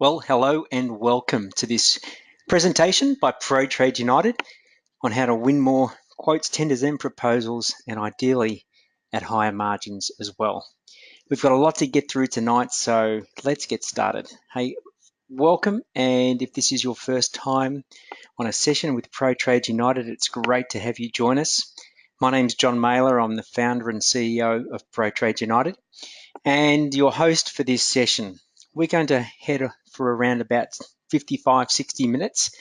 Well, hello and welcome to this presentation by ProTrade United on how to win more quotes, tenders and proposals, and ideally at higher margins as well. We've got a lot to get through tonight, so let's get started. Hey, welcome, and if this is your first time on a session with ProTrade United, it's great to have you join us. My name's John Mailer. I'm the founder and CEO of ProTrade United and your host for this session. We're going to head for around about 55, 60 minutes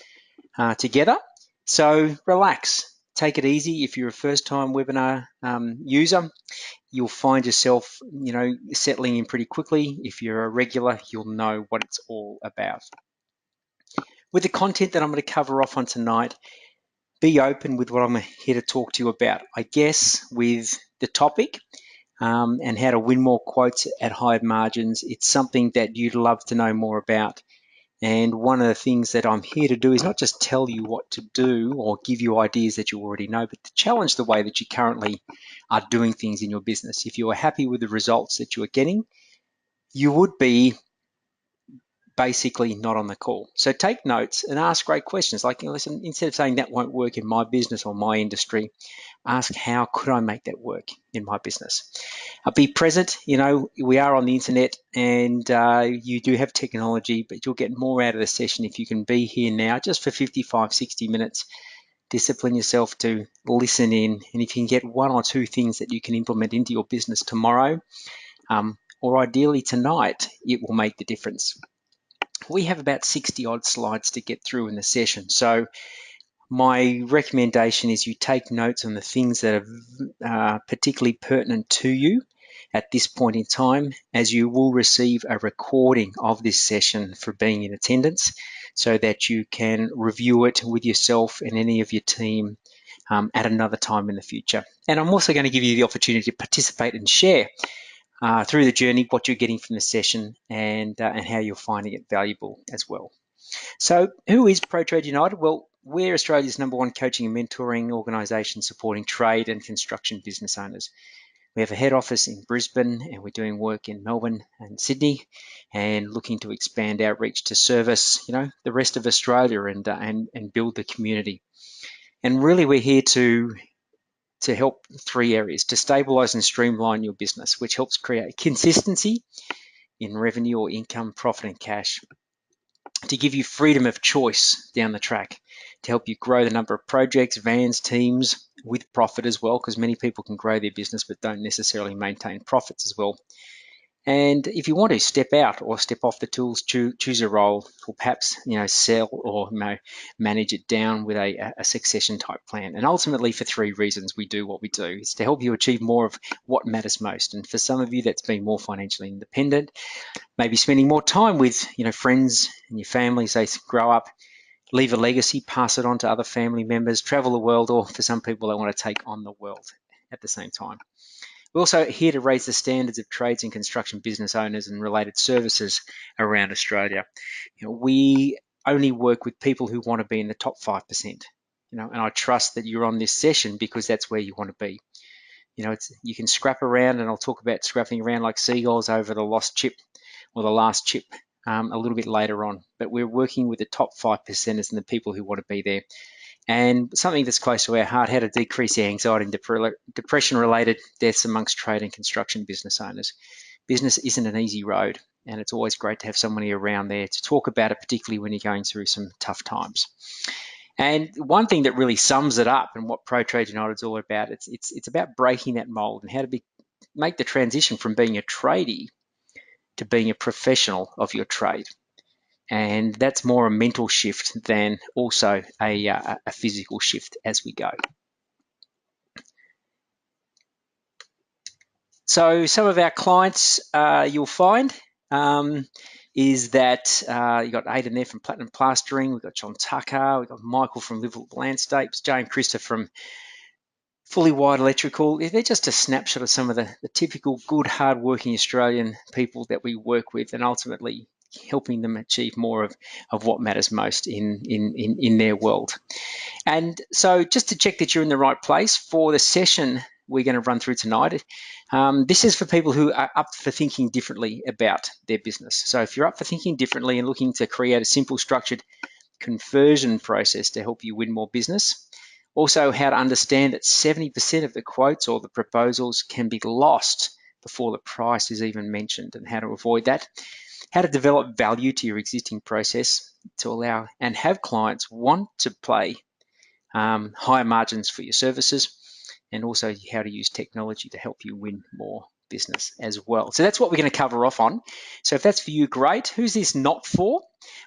together. So relax, take it easy. If you're a first-time webinar user, you'll find yourself, settling in pretty quickly. If you're a regular, you'll know what it's all about. With the content that I'm going to cover off on tonight, be open with what I'm here to talk to you about. I guess with the topic, and how to win more quotes at higher margins. It's something that you'd love to know more about. And one of the things that I'm here to do is not just tell you what to do or give you ideas that you already know, but to challenge the way that you currently are doing things in your business. If you are happy with the results that you are getting, you would be basically not on the call. So take notes and ask great questions. Like, listen, instead of saying that won't work in my business or my industry, ask how could I make that work in my business. Be present. We are on the internet and you do have technology, but you'll get more out of the session if you can be here now just for 55, 60 minutes. Discipline yourself to listen in, and if you can get one or two things that you can implement into your business tomorrow, or ideally tonight, it will make the difference. We have about 60 odd slides to get through in the session. So my recommendation is you take notes on the things that are particularly pertinent to you at this point in time, as you will receive a recording of this session for being in attendance so that you can review it with yourself and any of your team at another time in the future. And I'm also going to give you the opportunity to participate and share through the journey what you're getting from the session and how you're finding it valuable as well. So who is ProTrade United? Well, we're Australia's #1 coaching and mentoring organisation supporting trade and construction business owners. We have a head office in Brisbane and we're doing work in Melbourne and Sydney and looking to expand our reach to service, the rest of Australia and build the community. And really we're here to help three areas: to stabilise and streamline your business, which helps create consistency in revenue or income, profit and cash; to give you freedom of choice down the track, to help you grow the number of projects, vans, teams with profit as well, because many people can grow their business but don't necessarily maintain profits as well. And if you want to step out or step off the tools, choose a role, or perhaps sell or manage it down with a succession type plan. And ultimately, for three reasons we do what we do: it's to help you achieve more of what matters most. And for some of you, that's being more financially independent, maybe spending more time with friends and your family as they grow up, leave a legacy, pass it on to other family members, travel the world, or for some people, they want to take on the world at the same time. We're also here to raise the standards of trades and construction business owners and related services around Australia. We only work with people who want to be in the top 5%. And I trust that you're on this session because that's where you want to be. You can scrap around, and I'll talk about scrapping around like seagulls over the lost chip or the last chip a little bit later on. But we're working with the top 5%ers and the people who want to be there. And something that's close to our heart: how to decrease the anxiety and depression-related deaths amongst trade and construction business owners. Business isn't an easy road, and it's always great to have somebody around there to talk about it, particularly when you're going through some tough times. And one thing that really sums it up and what ProTrade United is all about, it's about breaking that mold and how to make the transition from being a tradie to being a professional of your trade. And that's more a mental shift than also a physical shift as we go. So some of our clients you'll find is that you've got Aidan there from Platinum Plastering, we've got John Tucker, we've got Michael from Liverpool Landscapes, Jane Christa from Fully Wired Electrical. They're just a snapshot of some of the typical good, hard-working Australian people that we work with, and ultimately helping them achieve more of what matters most in their world. And so just to check that you're in the right place for the session we're going to run through tonight, this is for people who are up for thinking differently about their business. So if you're up for thinking differently and looking to create a simple, structured conversion process to help you win more business, also how to understand that 70% of the quotes or the proposals can be lost before the price is even mentioned, and how to avoid that, how to develop value to your existing process to allow and have clients want to pay higher margins for your services, and also how to use technology to help you win more business as well. So that's what we're going to cover off on. So if that's for you, great. Who's this not for?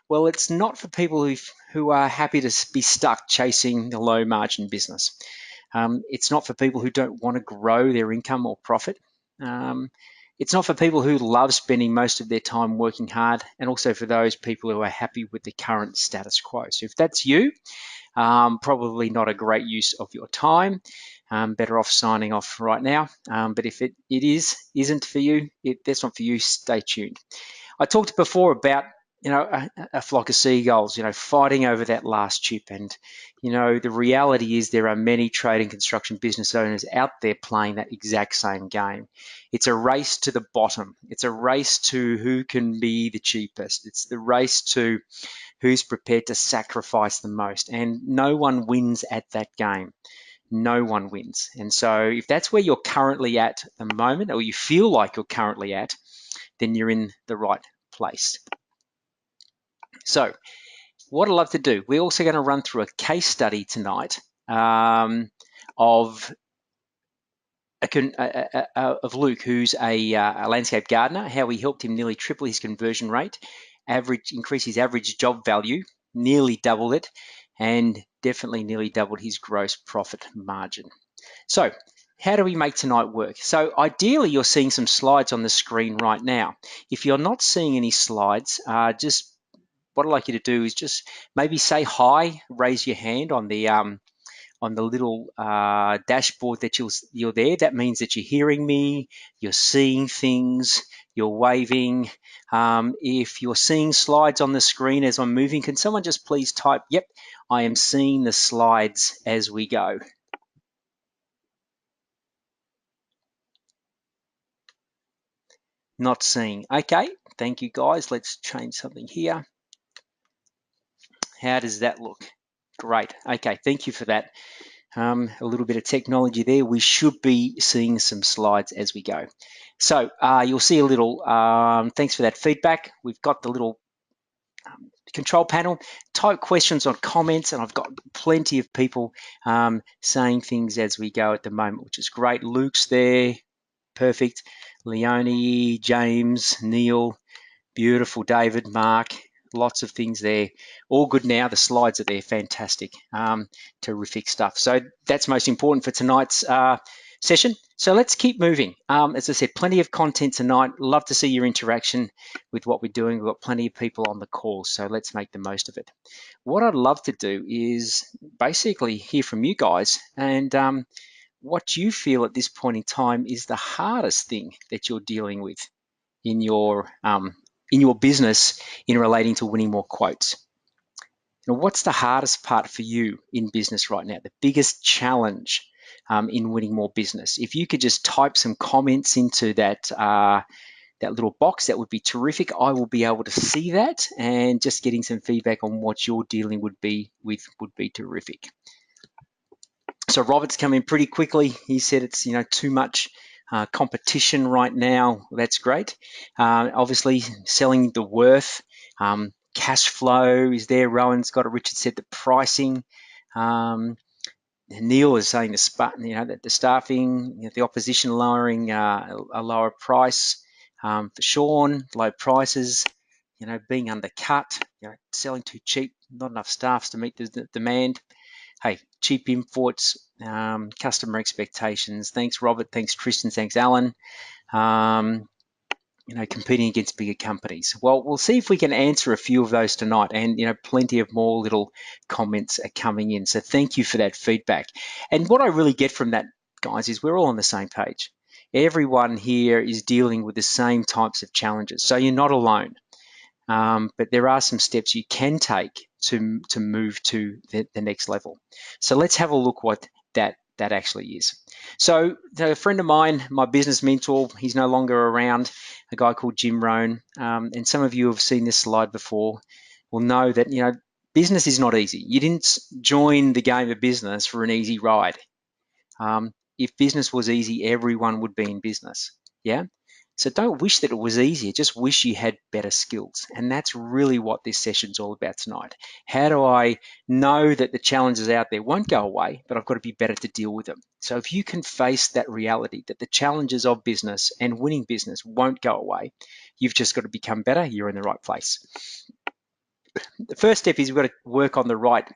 Well, it's not for people who are happy to be stuck chasing the low margin business. It's not for people who don't want to grow their income or profit. It's not for people who love spending most of their time working hard, and also for those people who are happy with the current status quo. So if that's you, probably not a great use of your time. Better off signing off right now. But if it isn't for you, that's not for you, stay tuned. I talked before about a flock of seagulls, fighting over that last chip. And, the reality is there are many trade and construction business owners out there playing that exact same game. It's a race to the bottom. It's a race to who can be the cheapest. It's the race to who's prepared to sacrifice the most. And no one wins at that game. No one wins. And so if that's where you're currently at the moment, or you feel like you're currently at, then you're in the right place. So what I'd love to do, we're also going to run through a case study tonight of Luke, who's a landscape gardener, how we helped him nearly triple his conversion rate, increase his average job value, nearly doubled it, and definitely nearly doubled his gross profit margin. So how do we make tonight work? So ideally, you're seeing some slides on the screen right now. If you're not seeing any slides, just what I'd like you to do is just maybe say hi, raise your hand on the little dashboard that you're there. That means that you're hearing me, you're seeing things, you're waving. If you're seeing slides on the screen as I'm moving, can someone just please type, yep, I am seeing the slides as we go. Not seeing. Okay, thank you guys. Let's change something here. How does that look? Great. Okay, thank you for that. A little bit of technology there. We should be seeing some slides as we go. So you'll see a little, thanks for that feedback. We've got the little control panel. Type questions or comments, and I've got plenty of people saying things as we go at the moment, which is great. Luke's there, perfect. Leonie, James, Neil, beautiful. David, Mark, lots of things there. All good now. The slides are there. Fantastic. Terrific stuff. So that's most important for tonight's session. So let's keep moving. As I said, plenty of content tonight. Love to see your interaction with what we're doing. We've got plenty of people on the call, so let's make the most of it. What I'd love to do is basically hear from you guys and what you feel at this point in time is the hardest thing that you're dealing with in your business in relating to winning more quotes. What's the hardest part for you in business right now? The biggest challenge in winning more business? If you could just type some comments into that little box, that would be terrific. I will be able to see that, and just getting some feedback on what you're dealing with would be terrific. So Robert's come in pretty quickly. He said it's too much competition right now. That's great. Obviously, selling the worth, cash flow is there. Rowan's got it. Richard said the pricing. Neil is saying that the staffing, the opposition lowering a lower price. For Sean, low prices. Being undercut. Selling too cheap. Not enough staffs to meet the demand. Hey, cheap imports, customer expectations. Thanks, Robert. Thanks, Tristan. Thanks, Alan. Competing against bigger companies. Well, we'll see if we can answer a few of those tonight, and plenty of more little comments are coming in. So thank you for that feedback. And what I really get from that, guys, is we're all on the same page. Everyone here is dealing with the same types of challenges, so you're not alone. But there are some steps you can take to move to the next level. So let's have a look what that that actually is. So a friend of mine, my business mentor, he's no longer around, a guy called Jim Rohn, and some of you have seen this slide before, will know that, you know, business is not easy. You didn't join the game of business for an easy ride. If business was easy, everyone would be in business. Yeah. So don't wish that it was easier, just wish you had better skills. And that's really what this session's all about tonight. How do I know that the challenges out there won't go away, but I've got to be better to deal with them? So if you can face that reality that the challenges of business and winning business won't go away, you've just got to become better, you're in the right place. The first step is we've got to work on the right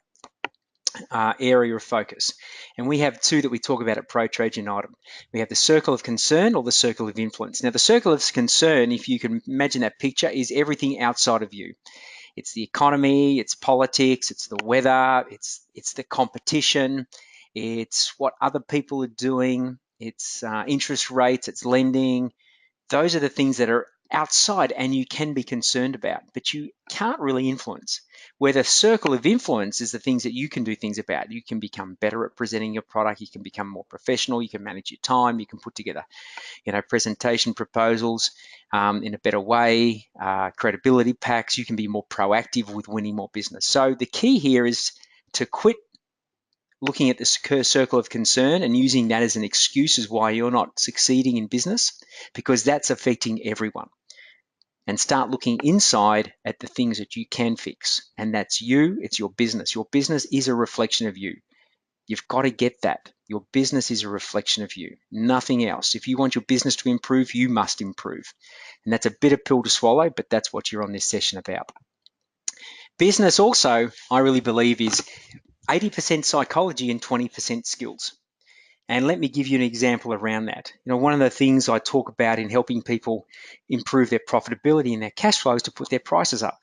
area of focus. And we have two that we talk about at Pro Trade United. We have the circle of concern or the circle of influence. Now, the circle of concern, if you can imagine that picture, is everything outside of you. It's the economy, it's politics, it's the weather, it's the competition, it's what other people are doing, it's interest rates, it's lending. Those are the things that are outside and you can be concerned about, but you can't really influence. Where the circle of influence is the things that you can do things about. You can become better at presenting your product, you can become more professional, you can manage your time, you can put together, you know, presentation proposals in a better way, credibility packs, you can be more proactive with winning more business. So the key here is to quit looking at this circle of concern and using that as an excuse as why you're not succeeding in business, because that's affecting everyone. And start looking inside at the things that you can fix. And that's you, it's your business. Your business is a reflection of you. You've got to get that. Your business is a reflection of you, nothing else. If you want your business to improve, you must improve. And that's a bitter pill to swallow, but that's what you're on this session about. Business also, I really believe, is 80% psychology and 20% skills. And let me give you an example around that. You know, one of the things I talk about in helping people improve their profitability and their cash flow is to put their prices up.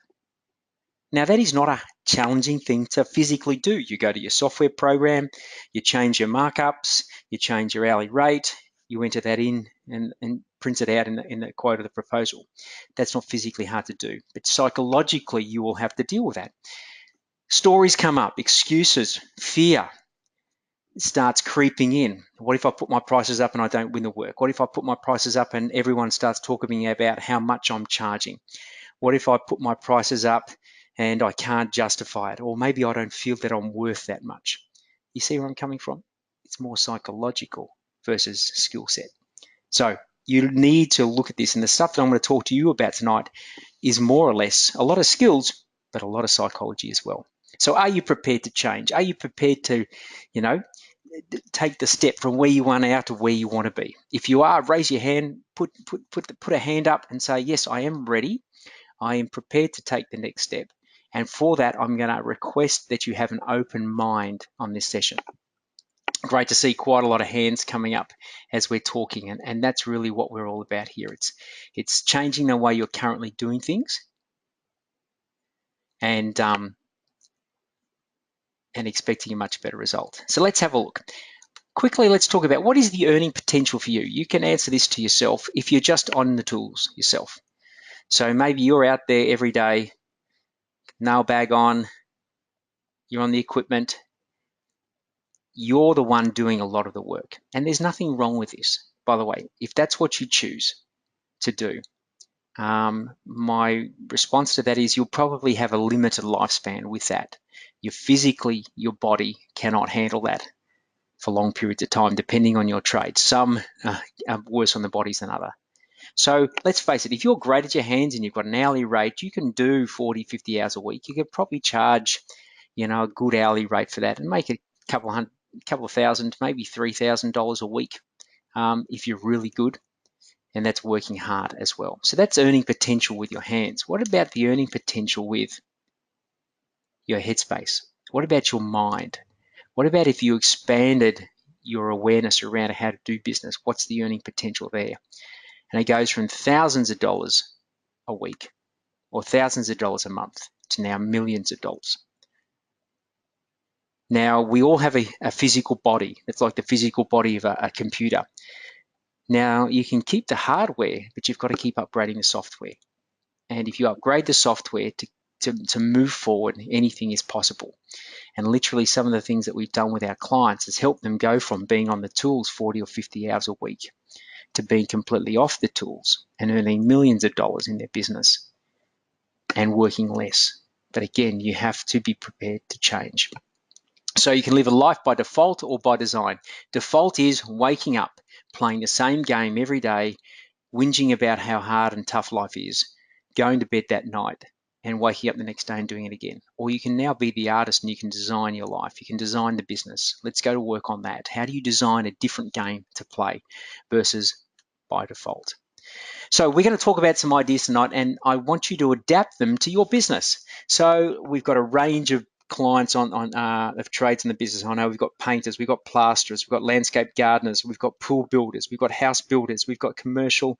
Now, that is not a challenging thing to physically do. You go to your software program, you change your markups, you change your hourly rate, you enter that in and print it out in the quote of the proposal. That's not physically hard to do, but psychologically, you will have to deal with that. Stories come up, excuses, fear starts creeping in. What if I put my prices up and I don't win the work? What if I put my prices up and everyone starts talking about how much I'm charging? What if I put my prices up and I can't justify it? Or maybe I don't feel that I'm worth that much. You see where I'm coming from? It's more psychological versus skill set. So you need to look at this, and the stuff that I'm going to talk to you about tonight is more or less a lot of skills, but a lot of psychology as well. So are you prepared to change? Are you prepared to, you know, take the step from where you are now to where you want to be? If you are, raise your hand, put a hand up and say, yes, I am ready. I am prepared to take the next step. And for that, I'm going to request that you have an open mind on this session. Great to see quite a lot of hands coming up as we're talking, and that's really what we're all about here. It's changing the way you're currently doing things and expecting a much better result. So let's have a look. Quickly, let's talk about what is the earning potential for you. You can answer this to yourself if you're just on the tools yourself. So maybe you're out there every day, nail bag on, you're on the equipment, you're the one doing a lot of the work. And there's nothing wrong with this, by the way, if that's what you choose to do. My response to that is you'll probably have a limited lifespan with that. Your body cannot handle that for long periods of time, depending on your trade. Some are worse on the bodies than others. So let's face it, if you're great at your hands and you've got an hourly rate, you can do 40, 50 hours a week. You could probably charge, you know, a good hourly rate for that and make a couple of thousand, maybe $3,000 a week if you're really good. And that's working hard as well. So that's earning potential with your hands. What about the earning potential with your headspace? What about your mind? What about if you expanded your awareness around how to do business? What's the earning potential there? And it goes from thousands of dollars a week or thousands of dollars a month to now millions of dollars. Now, we all have a physical body. It's like the physical body of a computer. Now, you can keep the hardware, but you've got to keep upgrading the software. And if you upgrade the software to move forward, anything is possible. And literally some of the things that we've done with our clients has helped them go from being on the tools 40 or 50 hours a week to being completely off the tools and earning millions of dollars in their business and working less. But again, you have to be prepared to change. So you can live a life by default or by design. Default is waking up, playing the same game every day, whinging about how hard and tough life is, going to bed that night and waking up the next day and doing it again. Or you can now be the artist and you can design your life. You can design the business. Let's go to work on that. How do you design a different game to play versus by default? So we're going to talk about some ideas tonight, and I want you to adapt them to your business. So we've got a range of clients of trades in the business. I know we've got painters, we've got plasterers, we've got landscape gardeners, we've got pool builders, we've got house builders, we've got commercial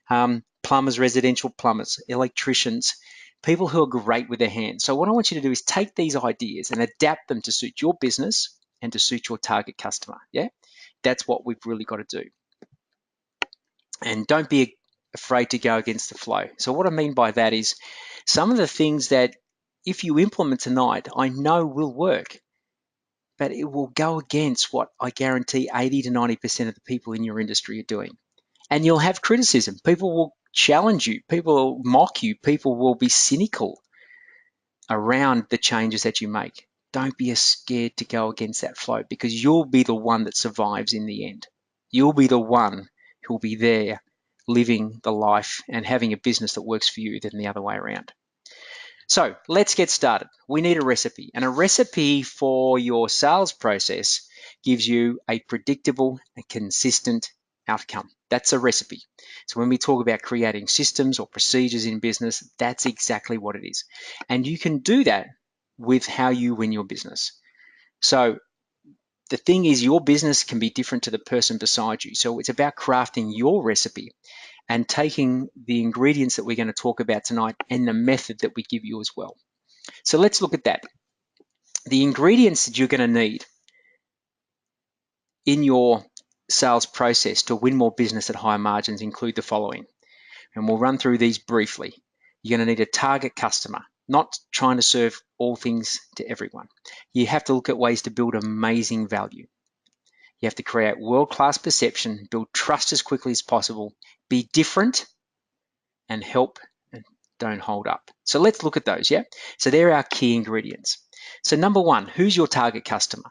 plumbers, residential plumbers, electricians, people who are great with their hands. So what I want you to do is take these ideas and adapt them to suit your business and to suit your target customer. Yeah, that's what we've really got to do. And don't be afraid to go against the flow. So what I mean by that is some of the things that if you implement tonight, I know will work, but it will go against what I guarantee 80 to 90% of the people in your industry are doing. And you'll have criticism. People will challenge you. People will mock you. People will be cynical around the changes that you make. Don't be scared to go against that flow, because you'll be the one that survives in the end. You'll be the one who'll be there living the life and having a business that works for you than the other way around. So let's get started. We need a recipe, and a recipe for your sales process gives you a predictable and consistent outcome. That's a recipe. So when we talk about creating systems or procedures in business, that's exactly what it is. And you can do that with how you win your business. So the thing is, your business can be different to the person beside you. So it's about crafting your recipe and taking the ingredients that we're going to talk about tonight and the method that we give you as well. So let's look at that. The ingredients that you're going to need in your sales process to win more business at higher margins include the following, and we'll run through these briefly. You're going to need a target customer, not trying to serve all things to everyone. You have to look at ways to build amazing value. You have to create world-class perception, build trust as quickly as possible, be different, and help and don't hold up. So let's look at those, yeah? So they're our key ingredients. So number one, who's your target customer?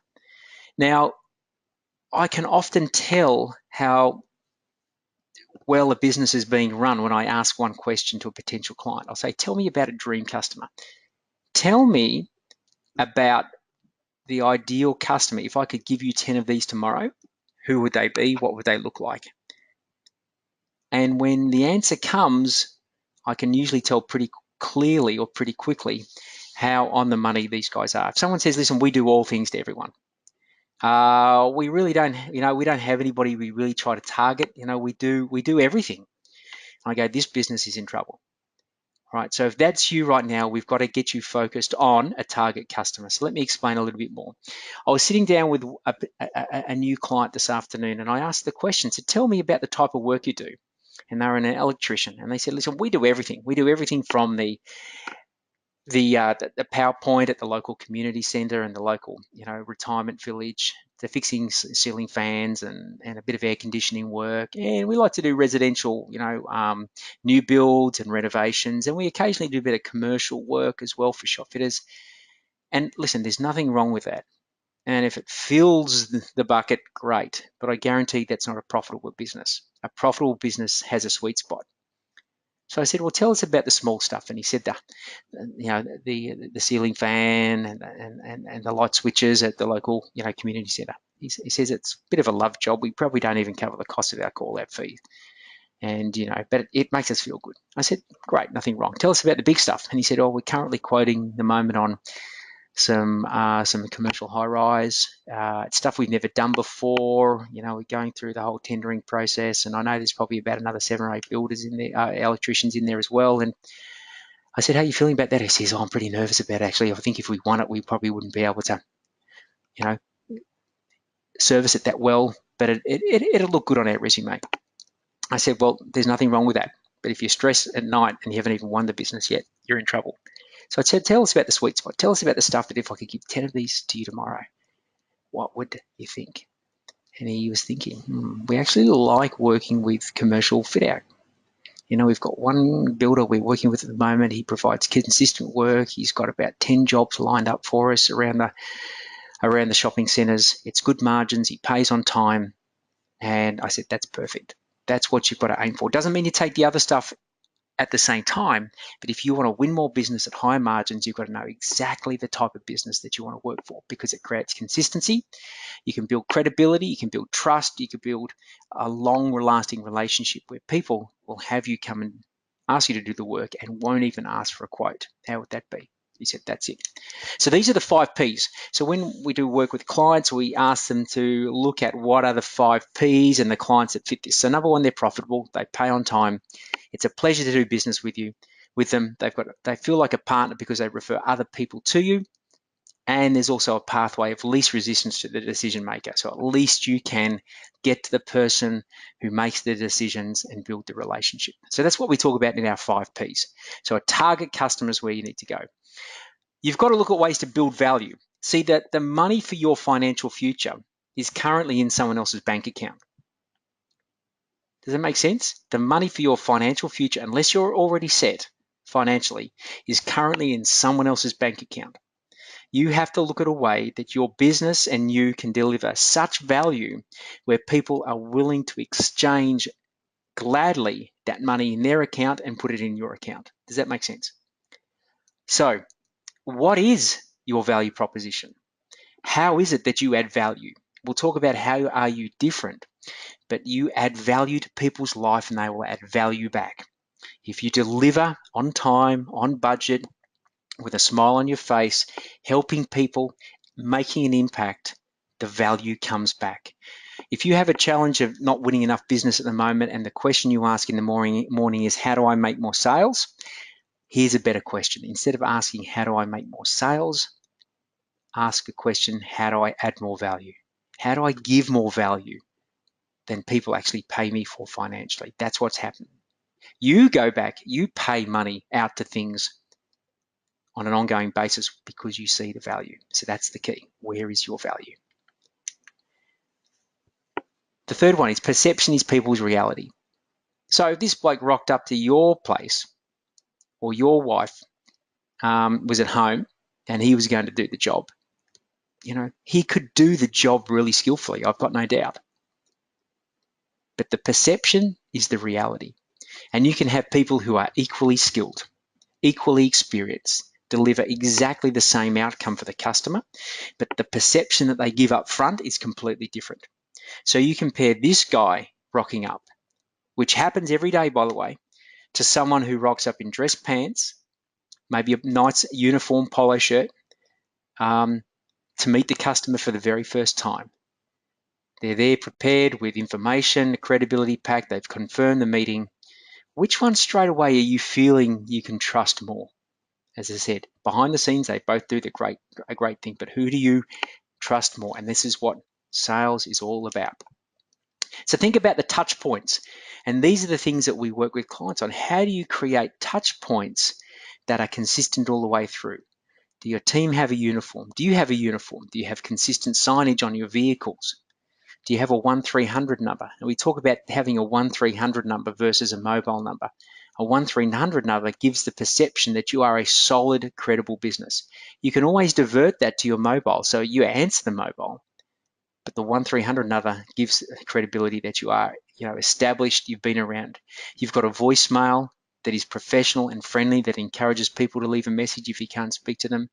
Now, I can often tell how well a business is being run when I ask one question to a potential client. I'll say, tell me about a dream customer. Tell me about the ideal customer. If I could give you 10 of these tomorrow, who would they be? What would they look like? And when the answer comes, I can usually tell pretty clearly or pretty quickly how on the money these guys are. If someone says, listen, we do all things to everyone, we really don't, we don't have anybody we really try to target. We do everything. I go, this business is in trouble. Right. So if that's you right now, we've got to get you focused on a target customer. So let me explain a little bit more. I was sitting down with a new client this afternoon, and I asked the question, so tell me about the type of work you do. And they were an electrician, and they said, listen, we do everything. We do everything from the PowerPoint at the local community centre and the local, retirement village, to fixing ceiling fans and a bit of air conditioning work. And we like to do residential, new builds and renovations. And we occasionally do a bit of commercial work as well for shop fitters. And listen, there's nothing wrong with that. And if it fills the bucket, great. But I guarantee that's not a profitable business. A profitable business has a sweet spot. So I said, well, tell us about the small stuff. And he said, the ceiling fan and the light switches at the local, community centre. He says it's a bit of a love job. We probably don't even cover the cost of our call-out fee. And, but it makes us feel good. I said, great, nothing wrong. Tell us about the big stuff. And he said, oh, we're currently quoting the moment on some commercial high-rise, stuff we've never done before. We're going through the whole tendering process, and I know there's probably about another 7 or 8 builders in there, electricians in there as well. And I said, how are you feeling about that? He says, I'm pretty nervous about it, actually. I think if we won it, we probably wouldn't be able to, service it that well, but it'll look good on our resume. I said, well, there's nothing wrong with that. But if you stress at night and you haven't even won the business yet, you're in trouble. So I said, tell us about the sweet spot. Tell us about the stuff that if I could give 10 of these to you tomorrow, what would you think? And he was thinking, we actually like working with commercial fit out. You know, we've got one builder we're working with at the moment. He provides consistent work. He's got about 10 jobs lined up for us around the shopping centres. It's good margins. He pays on time. And I said, that's perfect. That's what you've got to aim for. Doesn't mean you take the other stuff at the same time, but if you want to win more business at higher margins, you've got to know exactly the type of business that you want to work for, because it creates consistency. You can build credibility, you can build trust, you can build a long-lasting relationship where people will have you come and ask you to do the work and won't even ask for a quote. How would that be? He said, that's it. So these are the 5 Ps. So when we do work with clients, we ask them to look at what are the 5 Ps and the clients that fit this. So number one, they're profitable, they pay on time. It's a pleasure to do business with them. They feel like a partner because they refer other people to you. And there's also a pathway of least resistance to the decision maker. So at least you can get to the person who makes the decisions and build the relationship. So that's what we talk about in our 5 Ps. So a target customer is where you need to go. You've got to look at ways to build value. See that the money for your financial future is currently in someone else's bank account. Does that make sense? The money for your financial future, unless you're already set financially, is currently in someone else's bank account. You have to look at a way that your business and you can deliver such value where people are willing to exchange gladly that money in their account and put it in your account. Does that make sense? So, what is your value proposition? How is it that you add value? We'll talk about how are you different, but you add value to people's life and they will add value back. If you deliver on time, on budget, with a smile on your face, helping people, making an impact, the value comes back. If you have a challenge of not winning enough business at the moment and the question you ask in the morning is, how do I make more sales? Here's a better question. Instead of asking, how do I make more sales? Ask a question, how do I add more value? How do I give more value than people actually pay me for financially? That's what's happening. You go back, you pay money out to things on an ongoing basis because you see the value. So that's the key. Where is your value? The third one is perception is people's reality. So if this bloke rocked up to your place or your wife was at home and he was going to do the job, you know, he could do the job really skillfully, I've got no doubt. But the perception is the reality. And you can have people who are equally skilled, equally experienced, deliver exactly the same outcome for the customer, but the perception that they give up front is completely different. So you compare this guy rocking up, which happens every day, by the way, to someone who rocks up in dress pants, maybe a nice uniform polo shirt, to meet the customer for the very first time. They're there prepared with information, a credibility pack, they've confirmed the meeting. Which one straight away are you feeling you can trust more? As I said, behind the scenes, they both do a great thing, but who do you trust more? And this is what sales is all about. So think about the touch points. And these are the things that we work with clients on. How do you create touch points that are consistent all the way through? Do your team have a uniform? Do you have a uniform? Do you have consistent signage on your vehicles? Do you have a 1300 number? And we talk about having a 1300 number versus a mobile number. A 1300 number gives the perception that you are a solid, credible business. You can always divert that to your mobile, so you answer the mobile. But the 1300 number gives credibility that you are, established, you've been around. You've got a voicemail that is professional and friendly, that encourages people to leave a message if you can't speak to them.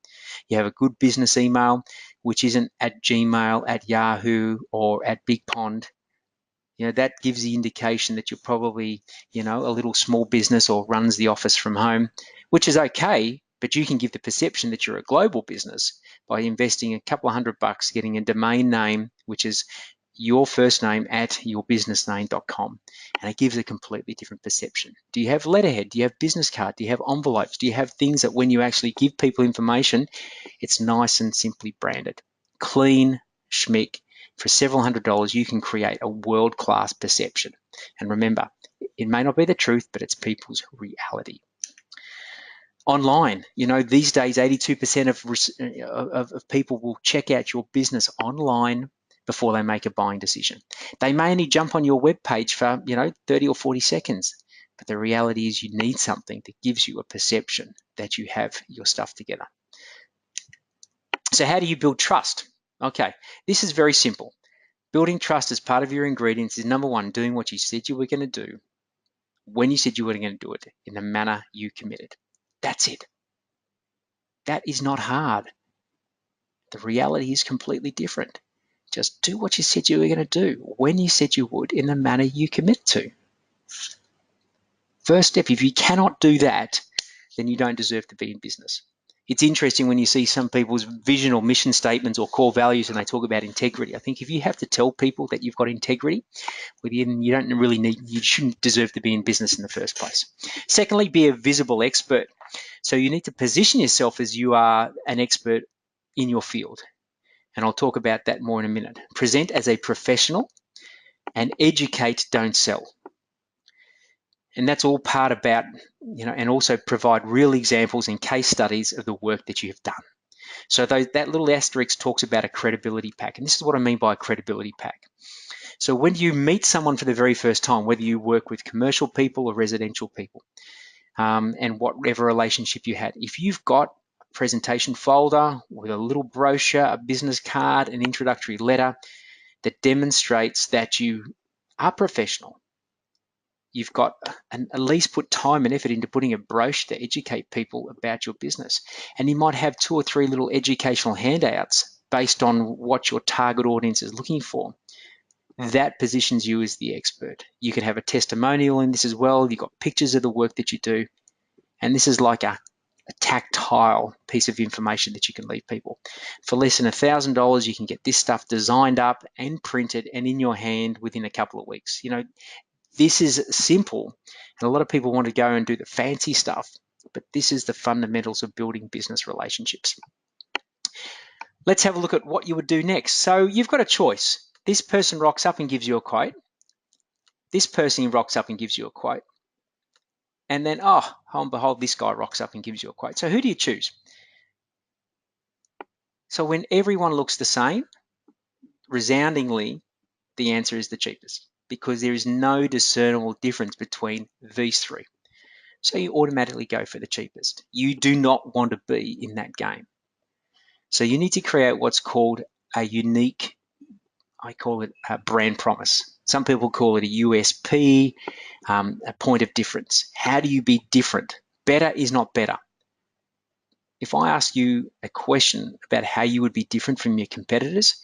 You have a good business email, which isn't at Gmail, at Yahoo, or at Big Pond. That gives the indication that you're probably, a little small business or runs the office from home, which is okay, but you can give the perception that you're a global business by investing a couple of $100, getting a domain name, which is your first name at yourbusinessname.com. And it gives a completely different perception. Do you have letterhead? Do you have business card? Do you have envelopes? Do you have things that when you actually give people information, it's nice and simply branded? Clean schmick. For several $100s, you can create a world-class perception. And remember, it may not be the truth, but it's people's reality. Online, these days, 82% of people will check out your business online before they make a buying decision. They may only jump on your web page for 30 or 40 seconds, but the reality is you need something that gives you a perception that you have your stuff together. So how do you build trust? Okay, this is very simple. Building trust as part of your ingredients is, number one, doing what you said you were going to do when you said you were going to do it in the manner you committed. That's it. That is not hard. The reality is completely different. Just do what you said you were going to do when you said you would in the manner you commit to. First step, if you cannot do that, then you don't deserve to be in business. It's interesting when you see some people's vision or mission statements or core values and they talk about integrity. I think if you have to tell people that you've got integrity, well, you don't really you shouldn't deserve to be in business in the first place. Secondly, be a visible expert. So you need to position yourself as you are an expert in your field. And I'll talk about that more in a minute. Present as a professional and educate, don't sell. And that's all part about, and also provide real examples and case studies of the work that you have done. So that little asterisk talks about a credibility pack. And this is what I mean by a credibility pack. So when you meet someone for the very first time, whether you work with commercial people or residential people, and whatever relationship you had, if you've got a presentation folder with a little brochure, a business card, an introductory letter that demonstrates that you are professional, you've got at least put time and effort into putting a brochure to educate people about your business. And you might have 2 or 3 little educational handouts based on what your target audience is looking for. That positions you as the expert. You can have a testimonial in this as well. You've got pictures of the work that you do. And this is like a tactile piece of information that you can leave people. For less than $1,000, you can get this stuff designed up and printed and in your hand within a couple of weeks. This is simple, and a lot of people want to go and do the fancy stuff, but this is the fundamentals of building business relationships. Let's have a look at what you would do next. So you've got a choice. This person rocks up and gives you a quote. This person rocks up and gives you a quote. And then, oh and behold, this guy rocks up and gives you a quote. So who do you choose? So when everyone looks the same, resoundingly, the answer is the cheapest, because there is no discernible difference between these three. So you automatically go for the cheapest. You do not want to be in that game. So you need to create what's called a unique, I call it a brand promise. Some people call it a USP, a point of difference. How do you be different? Better is not better. If I ask you a question about how you would be different from your competitors,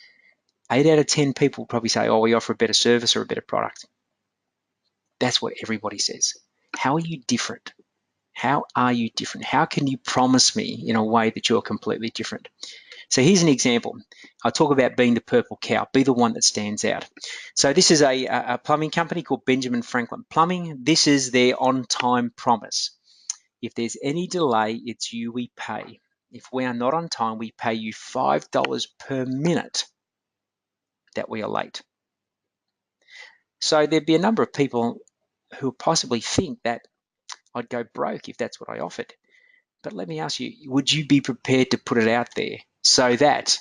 8 out of 10 people will probably say, oh, we offer a better service or a better product. That's what everybody says. How are you different? How are you different? How can you promise me in a way that you're completely different? So here's an example. I'll talk about being the purple cow, be the one that stands out. So this is a plumbing company called Benjamin Franklin Plumbing. This is their on-time promise. If there's any delay, it's you we pay. If we are not on time, we pay you $5 per minute that we are late. So there'd be a number of people who possibly think that I'd go broke if that's what I offered. But let me ask you, would you be prepared to put it out there so that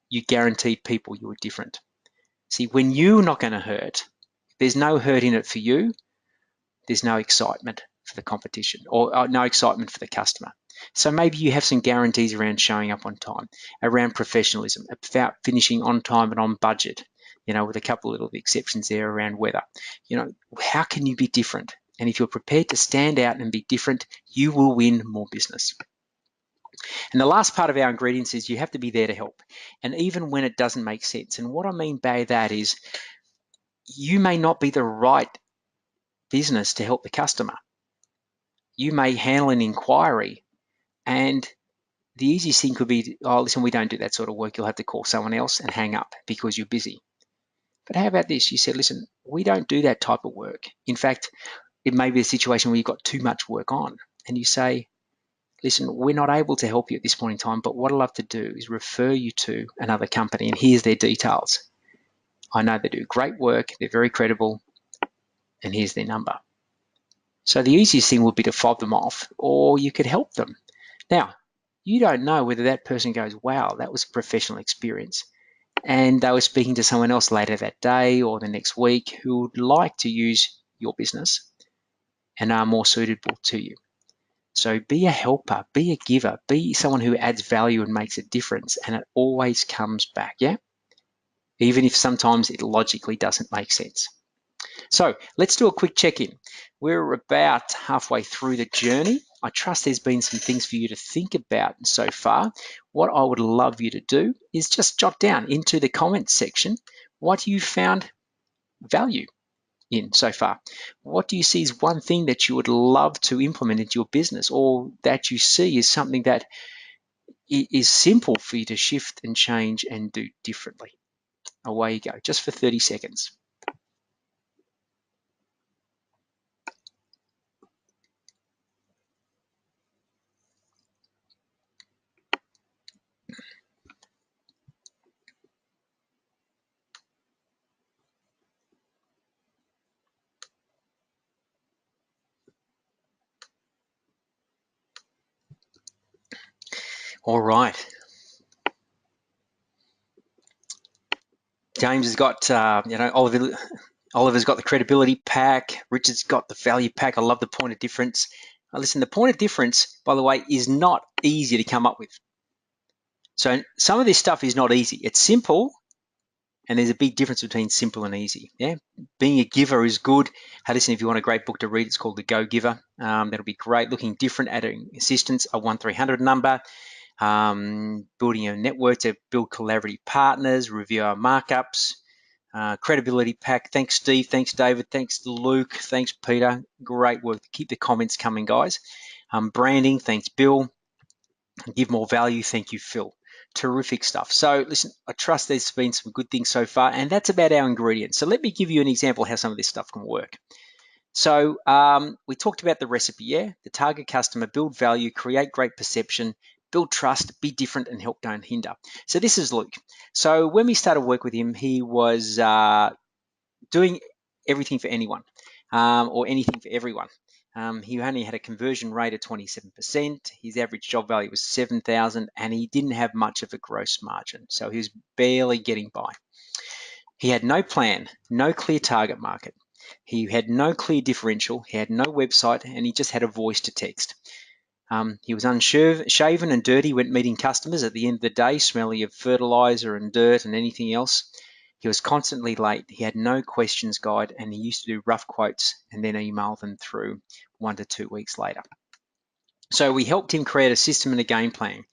you guaranteed people you were different? See, when you're not going to hurt, there's no hurt in it for you, there's no excitement for the competition or no excitement for the customer. So maybe you have some guarantees around showing up on time, around professionalism, about finishing on time and on budget, with a couple of little exceptions there around weather. How can you be different? And if you're prepared to stand out and be different, you will win more business. And the last part of our ingredients is you have to be there to help. And even when it doesn't make sense. And what I mean by that is you may not be the right business to help the customer. You may handle an inquiry and the easiest thing could be, oh, listen, we don't do that sort of work. You'll have to call someone else and hang up because you're busy. But how about this? You said, listen, we don't do that type of work. In fact, it may be a situation where you've got too much work on and you say, listen, we're not able to help you at this point in time, but what I'd love to do is refer you to another company and here's their details. I know they do great work, they're very credible, and here's their number. So the easiest thing would be to fob them off, or you could help them. Now, you don't know whether that person goes, wow, that was a professional experience, and they were speaking to someone else later that day or the next week who would like to use your business and are more suitable to you. So be a helper, be a giver, be someone who adds value and makes a difference, and it always comes back, yeah? Even if sometimes it logically doesn't make sense. So let's do a quick check-in. We're about halfway through the journey. I trust there's been some things for you to think about so far. What I would love you to do is just jot down into the comments section what you found value in so far. What do you see is one thing that you would love to implement into your business, or that you see is something that is simple for you to shift and change and do differently? Away you go, just for 30 seconds. All right. James has got, Oliver's got the credibility pack. Richard's got the value pack. I love the point of difference. Now listen, the point of difference, by the way, is not easy to come up with. So some of this stuff is not easy. It's simple, and there's a big difference between simple and easy. Yeah, being a giver is good. Hey, listen, if you want a great book to read, it's called The Go Giver. That'll be great. Looking different, adding assistance, a 1300 number. Building a network to build collaborative partners, review our markups. Credibility pack. Thanks, Steve. Thanks, David. Thanks, Luke. Thanks, Peter. Great work. Keep the comments coming, guys. Branding. Thanks, Bill. Give more value. Thank you, Phil. Terrific stuff. So listen, I trust there's been some good things so far, and that's about our ingredients. So let me give you an example of how some of this stuff can work. So we talked about the recipe, yeah? The target customer, build value, create great perception, build trust, be different, and help, don't hinder. So this is Luke. So when we started work with him, he was doing everything for anyone or anything for everyone. He only had a conversion rate of 27%. His average job value was 7,000, and he didn't have much of a gross margin. So he was barely getting by. He had no plan, no clear target market. He had no clear differential. He had no website, and he just had a voice to text. He was unshaven and dirty when meeting customers at the end of the day, smelly of fertilizer and dirt and anything else. He was constantly late. He had no questions guide, and he used to do rough quotes and then email them through 1 to 2 weeks later. So we helped him create a system and a game plan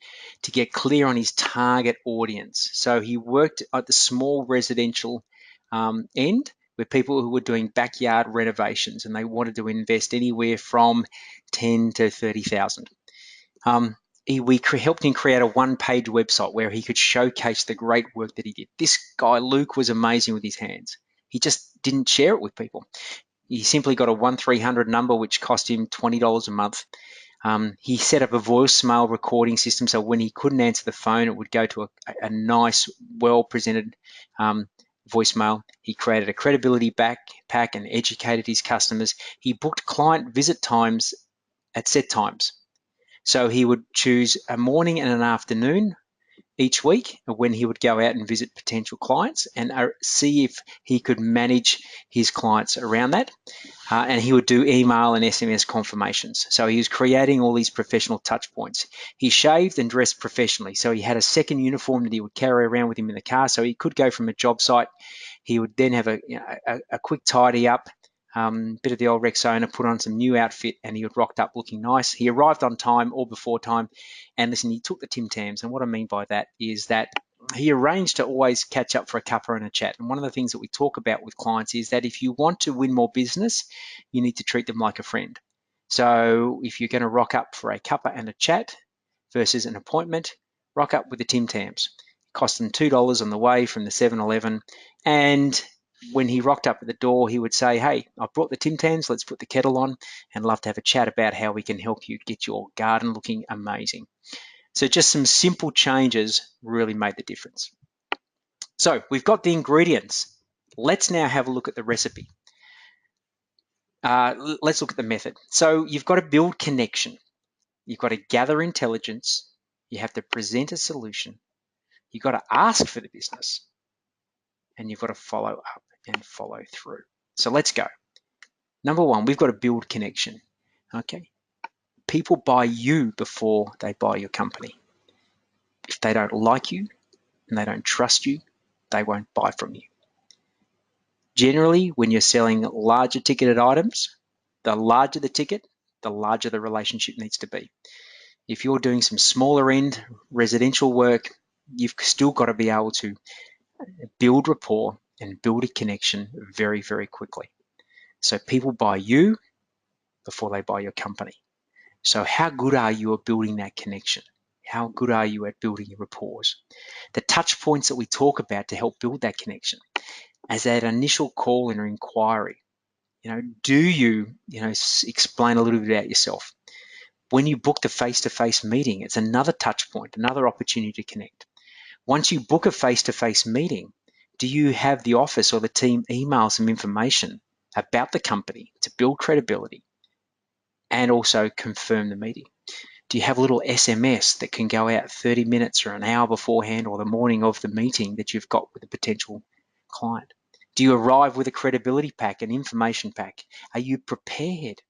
to get clear on his target audience. So he worked at the small residential end with people who were doing backyard renovations, and they wanted to invest anywhere from 10 to 30,000. We helped him create a one-page website where he could showcase the great work that he did. This guy, Luke, was amazing with his hands. He just didn't share it with people. He simply got a 1-300 number, which cost him $20 a month. He set up a voicemail recording system, so when he couldn't answer the phone, it would go to a nice, well-presented voicemail. He created a credibility pack and educated his customers. He booked client visit times at set times. So he would choose a morning and an afternoon each week when he would go out and visit potential clients and see if he could manage his clients around that. And he would do email and SMS confirmations. So he was creating all these professional touch points. He shaved and dressed professionally. So he had a second uniform that he would carry around with him in the car. So he could go from a job site. He would then have a quick tidy up, bit of the old Rexona, put on some new outfit, and he had rocked up looking nice. He arrived on time or before time. And listen, he took the Tim Tams. And what I mean by that is that he arranged to always catch up for a cuppa and a chat. And one of the things that we talk about with clients is that if you want to win more business, you need to treat them like a friend. So if you're going to rock up for a cuppa and a chat versus an appointment, rock up with the Tim Tams. It cost them $2 on the way from the 7-Eleven. And when he rocked up at the door, he would say, hey, I brought the Tim Tams, let's put the kettle on, and love to have a chat about how we can help you get your garden looking amazing. So just some simple changes really made the difference. So we've got the ingredients. Let's now have a look at the recipe. let's look at the method. So you've got to build connection. You've got to gather intelligence. You have to present a solution. You've got to ask for the business. And you've got to follow up and follow through. So let's go. Number one, we've got to build connection. Okay. People buy you before they buy your company. If they don't like you and they don't trust you, they won't buy from you. Generally, when you're selling larger ticketed items, the larger the ticket, the larger the relationship needs to be. If you're doing some smaller end residential work, you've still got to be able to build rapport and build a connection very, very quickly. So people buy you before they buy your company. So how good are you at building that connection? How good are you at building your rapport? The touch points that we talk about to help build that connection, as that initial call and inquiry. Do you explain a little bit about yourself? When you book the face-to-face meeting, it's another touch point, another opportunity to connect. Once you book a face-to-face meeting, do you have the office or the team email some information about the company to build credibility and also confirm the meeting? Do you have a little SMS that can go out 30 minutes or an hour beforehand or the morning of the meeting that you've got with a potential client? Do you arrive with a credibility pack, an information pack? Are you prepared?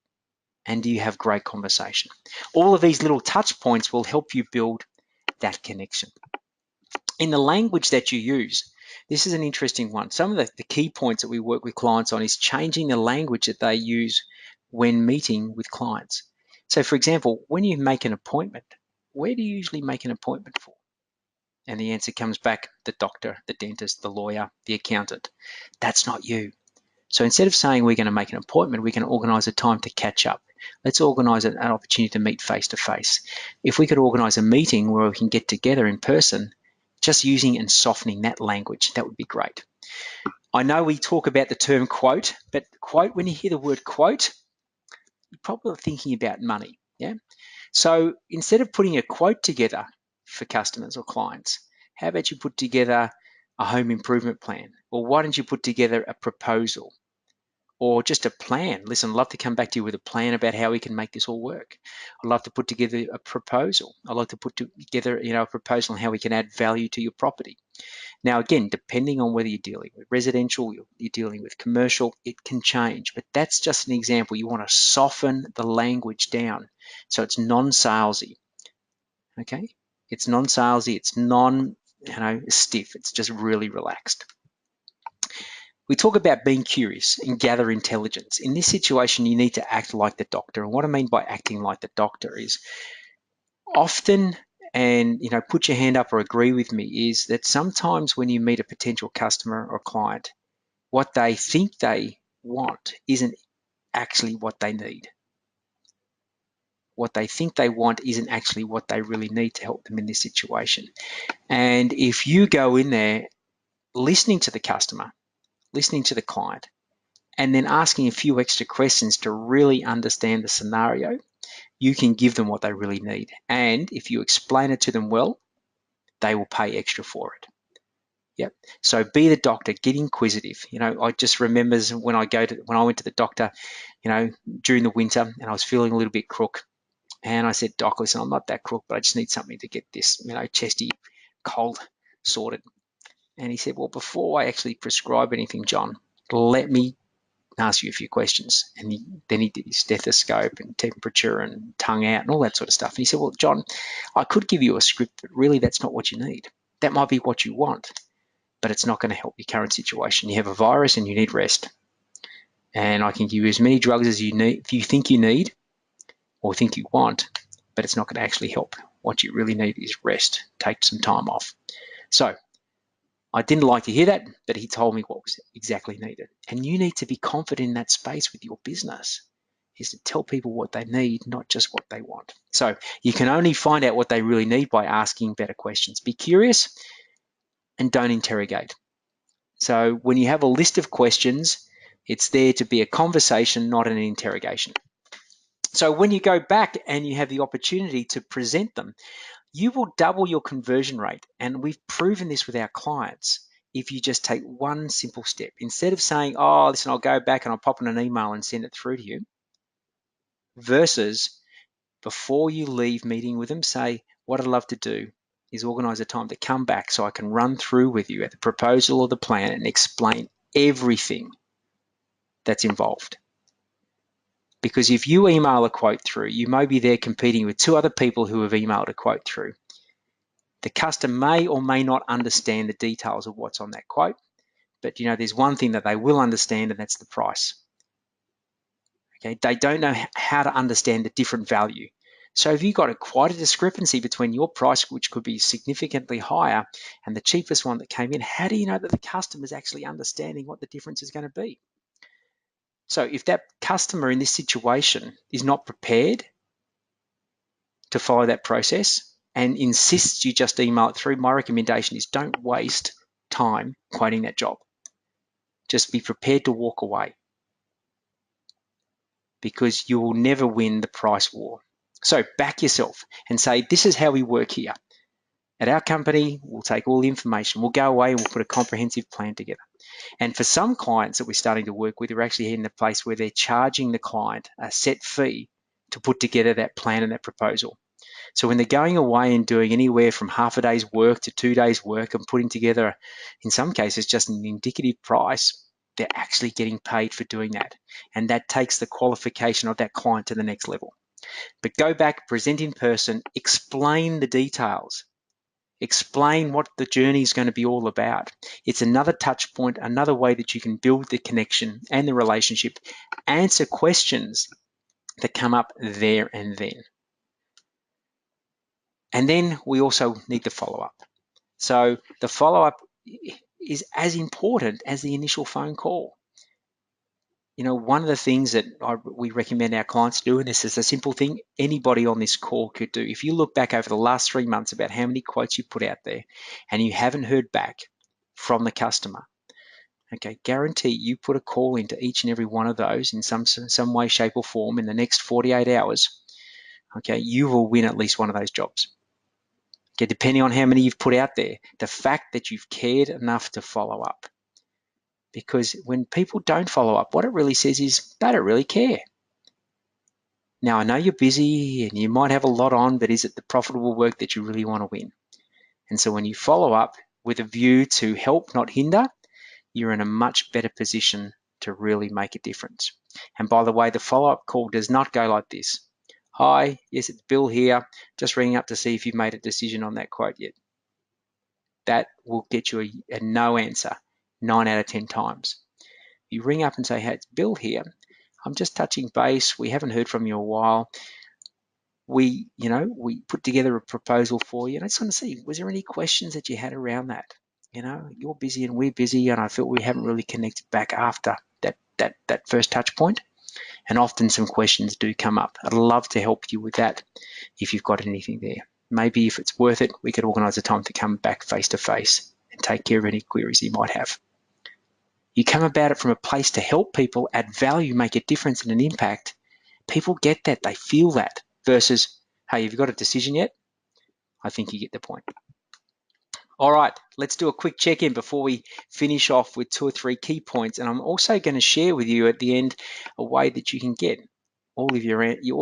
And do you have great conversation? All of these little touch points will help you build that connection. In the language that you use, this is an interesting one. Some of the key points that we work with clients on is changing the language that they use when meeting with clients. So for example, when you make an appointment, where do you usually make an appointment for? And the answer comes back, the doctor, the dentist, the lawyer, the accountant. That's not you. So instead of saying we're going to make an appointment, we can organise a time to catch up. Let's organise an opportunity to meet face to face. If we could organise a meeting where we can get together in person, just using and softening that language, that would be great. I know we talk about the term quote, but quote, when you hear the word quote, you're probably thinking about money. Yeah. So instead of putting a quote together for customers or clients, how about you put together a home improvement plan? Or why don't you put together a proposal? Or just a plan. Listen, I'd love to come back to you with a plan about how we can make this all work. I'd love to put together a proposal. I'd like to put together, a proposal on how we can add value to your property. Now, again, depending on whether you're dealing with residential, you're dealing with commercial, it can change. But that's just an example. You want to soften the language down so it's non-salesy. Okay, it's non-salesy. It's stiff. It's just really relaxed. We talk about being curious and gather intelligence. In this situation, you need to act like the doctor. And what I mean by acting like the doctor is often, and put your hand up or agree with me, is that sometimes when you meet a potential customer or client, what they think they want isn't actually what they need. What they think they want isn't actually what they really need to help them in this situation. And if you go in there listening to the customer, listening to the client, and then asking a few extra questions to really understand the scenario, you can give them what they really need. And if you explain it to them well, they will pay extra for it. Yep. So be the doctor, get inquisitive. I just remember when I went to the doctor, during the winter, and I was feeling a little bit crook. And I said, Doc, listen, I'm not that crook, but I just need something to get this, chesty cold sorted. And he said, well, before I actually prescribe anything, John, let me ask you a few questions. And then he did his stethoscope and temperature and tongue out and all that sort of stuff. And he said, well, John, I could give you a script, but really that's not what you need. That might be what you want, but it's not going to help your current situation. You have a virus and you need rest. And I can give you as many drugs as you need, if you think you need or think you want, but it's not going to actually help. What you really need is rest. Take some time off. So I didn't like to hear that, but he told me what was exactly needed. And you need to be confident in that space with your business, is to tell people what they need, not just what they want. So you can only find out what they really need by asking better questions. Be curious and don't interrogate. So when you have a list of questions, it's there to be a conversation, not an interrogation. So when you go back and you have the opportunity to present them, you will double your conversion rate. And we've proven this with our clients. if you just take one simple step. Instead of saying, oh, listen, I'll go back and I'll pop in an email and send it through to you, versus before you leave meeting with them, say, what I'd love to do is organize a time to come back so I can run through with you at the proposal or the plan and explain everything that's involved. Because if you email a quote through, you may be there competing with 2 other people who have emailed a quote through. The customer may or may not understand the details of what's on that quote, but there's one thing that they will understand, and that's the price. Okay, they don't know how to understand the different value. So if you've got quite a discrepancy between your price, which could be significantly higher, and the cheapest one that came in, how do you know that the customer is actually understanding what the difference is going to be? So if that customer in this situation is not prepared to follow that process and insists you just email it through, my recommendation is don't waste time quoting that job. Just be prepared to walk away, because you will never win the price war. So back yourself and say, this is how we work here. At our company, we'll take all the information, we'll go away and we'll put a comprehensive plan together. And for some clients that we're starting to work with, we're actually in a place where they're charging the client a set fee to put together that plan and that proposal. So when they're going away and doing anywhere from half a day's work to 2 days' work and putting together, in some cases, just an indicative price, they're actually getting paid for doing that. And that takes the qualification of that client to the next level. But go back, present in person, explain the details. Explain what the journey is going to be all about. It's another touch point, another way that you can build the connection and the relationship, answer questions that come up there and then. And then we also need the follow-up. So the follow-up is as important as the initial phone call. One of the things that we recommend our clients do, and this is a simple thing anybody on this call could do. If you look back over the last 3 months about how many quotes you put out there and you haven't heard back from the customer, okay, guarantee you put a call into each and every one of those in some way, shape, or form in the next 48 hours, okay, you will win at least one of those jobs. Okay, depending on how many you've put out there, the fact that you've cared enough to follow up. Because when people don't follow up, what it really says is they don't really care. Now, I know you're busy and you might have a lot on, but is it the profitable work that you really want to win? And so when you follow up with a view to help, not hinder, you're in a much better position to really make a difference. And by the way, the follow-up call does not go like this. Hi, yes, it's Bill here, just ringing up to see if you've made a decision on that quote yet. That will get you a no answer 9 out of 10 times. You ring up and say, hey, it's Bill here. I'm just touching base. We haven't heard from you a while. We put together a proposal for you. And I just want to see, was there any questions that you had around that? You're busy and we're busy, and I feel we haven't really connected back after that first touch point. And often some questions do come up. I'd love to help you with that if you've got anything there. Maybe if it's worth it, we could organise a time to come back face to face and take care of any queries you might have. You come about it from a place to help people, add value, make a difference and an impact. People get that, they feel that, versus, hey, have you got a decision yet? I think you get the point. All right, let's do a quick check-in before we finish off with 2 or 3 key points. And I'm also going to share with you at the end a way that you can get all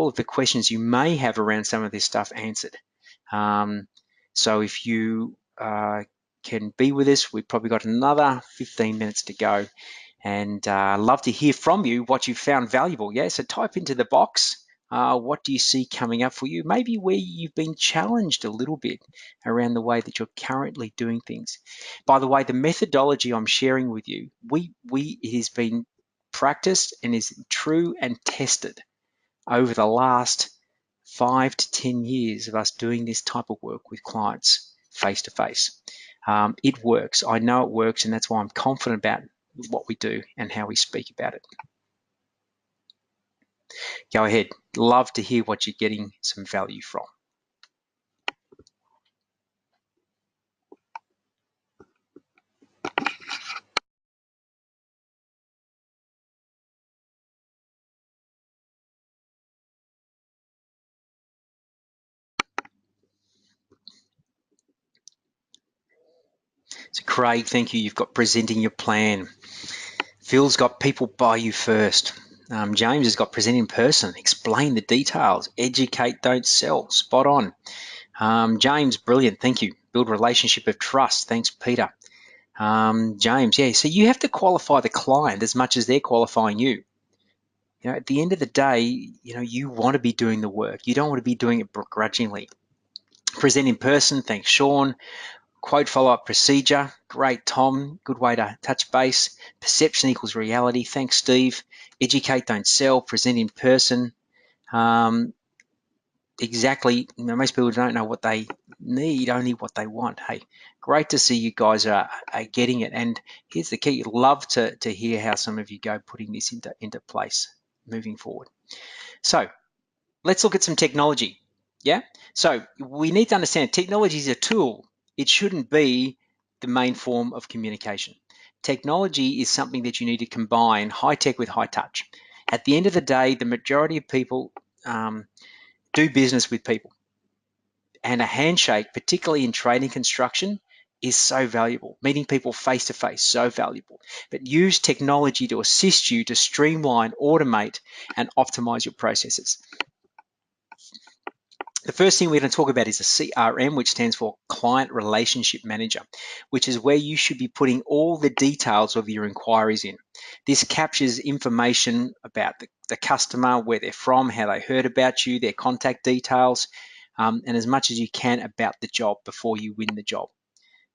of the questions you may have around some of this stuff answered. So if you can be with us, we've probably got another 15 minutes to go. And love to hear from you what you found valuable. Yeah, so type into the box. What do you see coming up for you? Maybe where you've been challenged a little bit around the way that you're currently doing things. By the way, the methodology I'm sharing with you, it has been practiced and is true and tested over the last 5 to 10 years of us doing this type of work with clients face to face. It works. I know it works, and that's why I'm confident about what we do and how we speak about it. Go ahead. Love to hear what you're getting some value from. So Craig, thank you. You've got presenting your plan. Phil's got people buy you first. James has got present in person, explain the details, educate, don't sell. Spot on. James, brilliant. Thank you. Build relationship of trust. Thanks, Peter. James, yeah. So you have to qualify the client as much as they're qualifying you. You know, at the end of the day, you know, you want to be doing the work. You don't want to be doing it begrudgingly. Present in person. Thanks, Sean. Quote follow-up procedure. Great, Tom. Good way to touch base. Perception equals reality. Thanks, Steve. Educate, don't sell. Present in person. Exactly. You know, most people don't know what they need, only what they want. Hey, great to see you guys are getting it. And here's the key. Love to hear how some of you go putting this into place moving forward. So let's look at some technology. Yeah. So we need to understand technology is a tool. It shouldn't be the main form of communication. Technology is something that you need to combine high tech with high touch. At the end of the day, the majority of people do business with people. And a handshake, particularly in trade and construction, is so valuable. Meeting people face to face, so valuable. But use technology to assist you to streamline, automate, and optimize your processes. The first thing we're going to talk about is a CRM, which stands for Client Relationship Manager, which is where you should be putting all the details of your inquiries in. This captures information about the customer, where they're from, how they heard about you, their contact details, and as much as you can about the job before you win the job.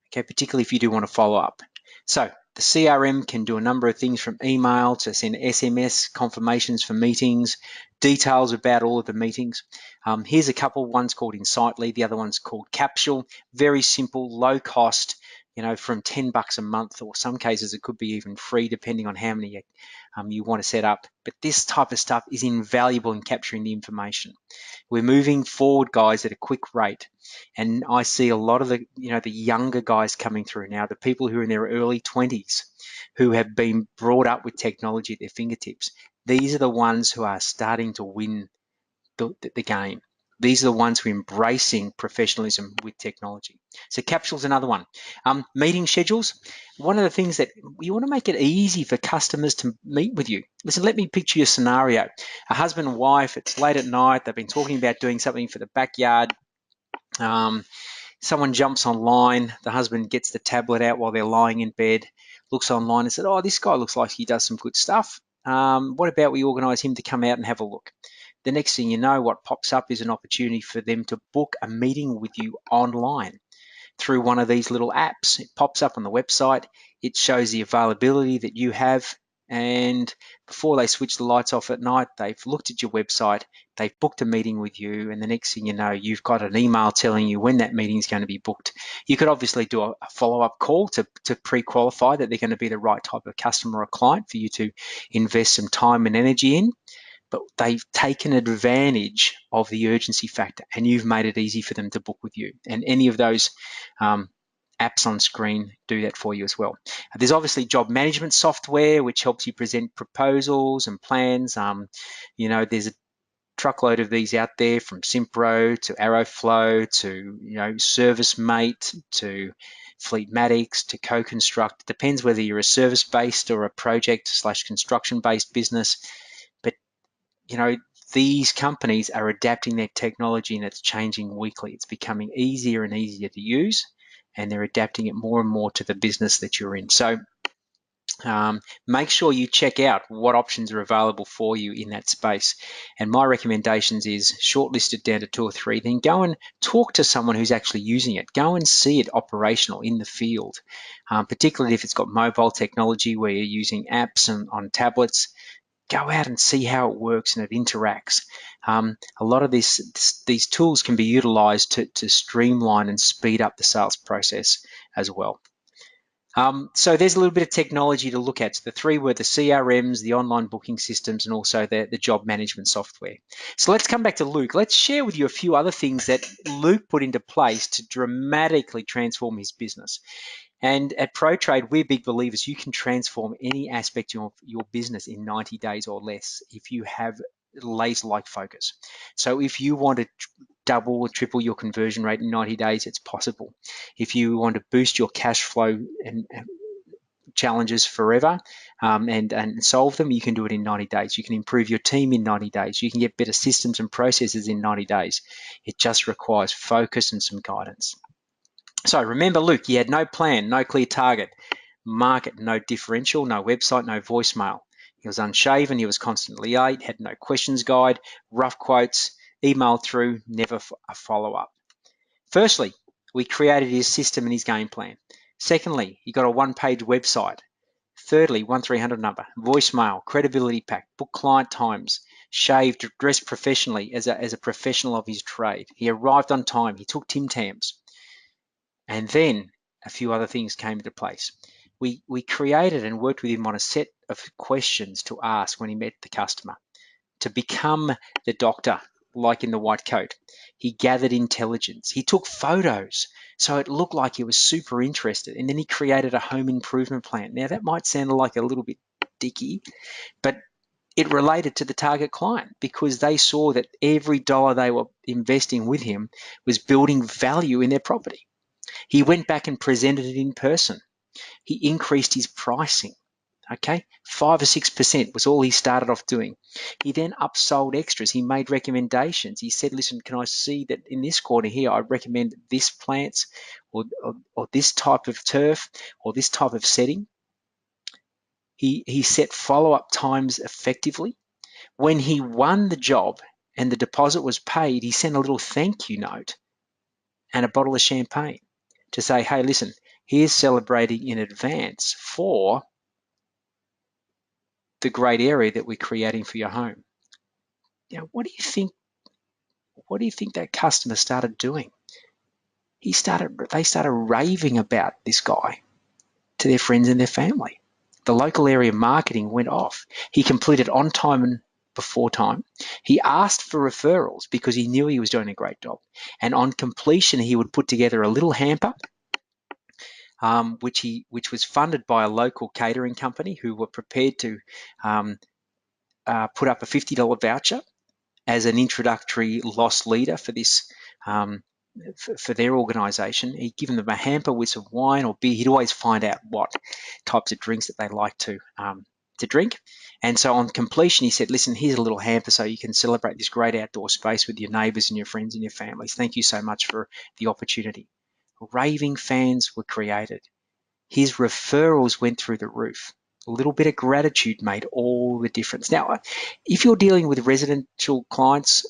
Okay, particularly if you do want to follow up. So the CRM can do a number of things, from email to send SMS confirmations for meetings, details about all of the meetings. Here's a couple. One's called Insightly, the other one's called Capsule. Very simple, low cost, you know, from $10 a month, or some cases it could be even free depending on how many you want to set up. But this type of stuff is invaluable in capturing the information. We're moving forward, guys, at a quick rate. And I see a lot of the younger guys coming through now, the people who are in their early 20s, who have been brought up with technology at their fingertips. These are the ones who are starting to win the game. These are the ones who are embracing professionalism with technology. So Capsule's another one. Meeting schedules. One of the things that you want to make it easy for customers to meet with you. Listen, let me picture your scenario. A husband and wife, it's late at night, they've been talking about doing something for the backyard. Someone jumps online, the husband gets the tablet out while they're lying in bed, looks online and said, oh, this guy looks like he does some good stuff. What about we organise him to come out and have a look? The next thing you know, what pops up is an opportunity for them to book a meeting with you online through one of these little apps. It pops up on the website. It shows the availability that you have. And before they switch the lights off at night, they've looked at your website, they've booked a meeting with you, and the next thing you know, you've got an email telling you when that meeting is going to be booked. You could obviously do a follow-up call to pre-qualify that they're going to be the right type of customer or client for you to invest some time and energy in. But they've taken advantage of the urgency factor, and you've made it easy for them to book with you. And any of those apps on screen do that for you as well. There's obviously job management software, which helps you present proposals and plans. There's a truckload of these out there, from Simpro to Aeroflow to ServiceMate to Fleetmatics to Co-Construct. It depends whether you're a service-based or a project/construction-based business. But these companies are adapting their technology, and it's changing weekly. It's becoming easier and easier to use, and they're adapting it more and more to the business that you're in. So make sure you check out what options are available for you in that space. And my recommendations is shortlist it down to 2 or 3, then go and talk to someone who's actually using it. Go and see it operational in the field, particularly if it's got mobile technology where you're using apps and on tablets. Go out and see how it works and it interacts. A lot of these tools can be utilized to streamline and speed up the sales process as well. So there's a little bit of technology to look at. So the 3 were the CRMs, the online booking systems, and also the job management software. So let's come back to Luke. Let's share with you a few other things that Luke put into place to dramatically transform his business. And at ProTrade, we're big believers you can transform any aspect of your business in 90 days or less if you have laser-like focus. So if you want to double or triple your conversion rate in 90 days, it's possible. If you want to boost your cash flow and challenges forever and solve them, you can do it in 90 days. You can improve your team in 90 days. You can get better systems and processes in 90 days. It just requires focus and some guidance. So remember Luke, he had no plan, no clear target, market, no differential, no website, no voicemail. He was unshaven, he was constantly late, had no questions guide, rough quotes, email through, never a follow-up. Firstly, we created his system and his game plan. Secondly, he got a one-page website. Thirdly, 1300 number, voicemail, credibility pack, book client times, shaved, dressed professionally as a professional of his trade. He arrived on time. He took Tim Tams. And then a few other things came into place. We created and worked with him on a set of questions to ask when he met the customer. To become the doctor, like in the white coat, he gathered intelligence. He took photos so it looked like he was super interested. And then he created a home improvement plan. Now that might sound like a little bit dicky, but it related to the target client because they saw that every dollar they were investing with him was building value in their property. He went back and presented it in person. He increased his pricing. Okay, 5 or 6% was all he started off doing. He then upsold extras. He made recommendations. He said, listen, can I see that in this corner here, I recommend this plants or this type of turf or this type of setting. He set follow-up times effectively. When he won the job and the deposit was paid, he sent a little thank you note and a bottle of champagne to say, hey, listen, here's celebrating in advance for the great area that we're creating for your home. Now, what do you think that customer started doing? They started raving about this guy to their friends and their family. The local area marketing went off. He completed on time and before time. He asked for referrals because he knew he was doing a great job. And on completion, he would put together a little hamper, which was funded by a local catering company who were prepared to put up a $50 voucher as an introductory loss leader for this for their organisation. He'd given them a hamper with some wine or beer. He'd always find out what types of drinks that they like to drink. And so on completion, he said, listen, here's a little hamper so you can celebrate this great outdoor space with your neighbours and your friends and your families. Thank you so much for the opportunity. Raving fans were created. His referrals went through the roof. A little bit of gratitude made all the difference. Now, if you're dealing with residential clients,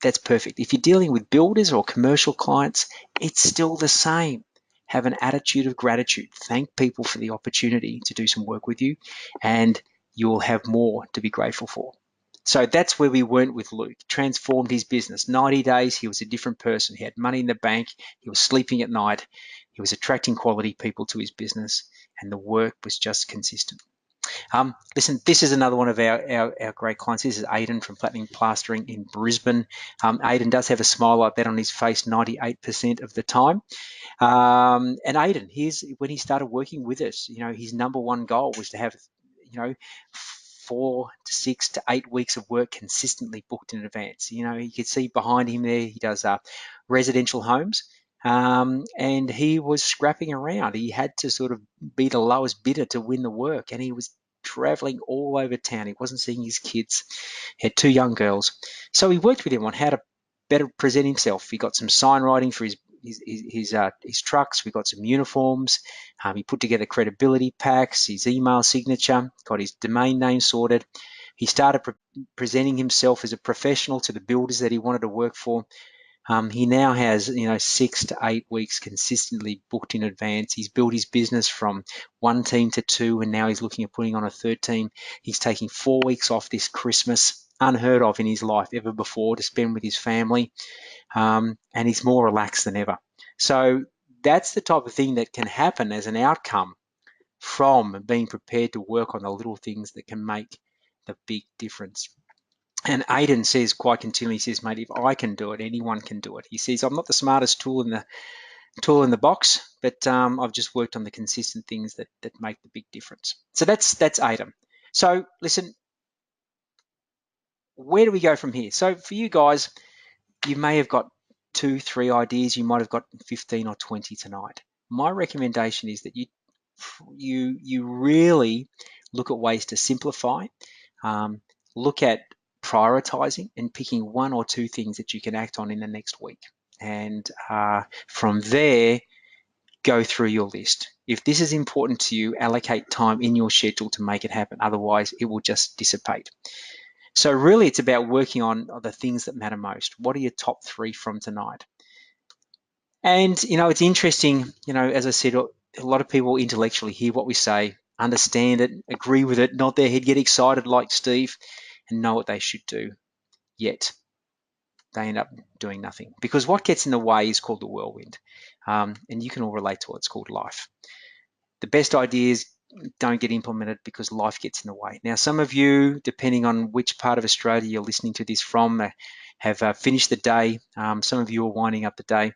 that's perfect. If you're dealing with builders or commercial clients, it's still the same. Have an attitude of gratitude. Thank people for the opportunity to do some work with you, and you'll have more to be grateful for. So that's where we went with Luke. Transformed his business. 90 days, he was a different person. He had money in the bank. He was sleeping at night. He was attracting quality people to his business, and the work was just consistent. Listen, this is another one of our great clients. This is Aidan from Platinum Plastering in Brisbane. Aidan does have a smile like that on his face 98% of the time. And Aidan, when he started working with us, his number one goal was to have, 4 to 6 to 8 weeks of work consistently booked in advance. You could see behind him there, he does residential homes. And he was scrapping around. He had to sort of be the lowest bidder to win the work, and he was traveling all over town. He wasn't seeing his kids. He had 2 young girls. So we worked with him on how to better present himself. He got some sign writing for his trucks. We got some uniforms. He put together credibility packs, his email signature, got his domain name sorted. He started presenting himself as a professional to the builders that he wanted to work for. He now has 6 to 8 weeks consistently booked in advance. He's built his business from 1 team to 2, and now he's looking at putting on a 3rd team. He's taking 4 weeks off this Christmas, unheard of in his life ever before, to spend with his family, and he's more relaxed than ever. So that's the type of thing that can happen as an outcome from being prepared to work on the little things that can make the big difference. And Aidan says quite continually, he says, mate, if I can do it, anyone can do it. He says, I'm not the smartest tool in the box, but I've just worked on the consistent things that make the big difference. So that's Aidan. So listen, where do we go from here? So for you guys, you may have got 2, 3 ideas. You might have got 15 or 20 tonight. My recommendation is that you really look at ways to simplify, um, look at prioritizing and picking 1 or 2 things that you can act on in the next week. And from there, go through your list. If this is important to you, allocate time in your schedule to make it happen. Otherwise, it will just dissipate. So really, it's about working on the things that matter most. What are your top 3 from tonight? And, it's interesting, as I said, a lot of people intellectually hear what we say, understand it, agree with it, nod their head, get excited like Steve, and know what they should do. Yet, they end up doing nothing. Because what gets in the way is called the whirlwind. And you can all relate to it. It's called life. The best ideas don't get implemented because life gets in the way. Now, some of you, depending on which part of Australia you're listening to this from, have finished the day. Some of you are winding up the day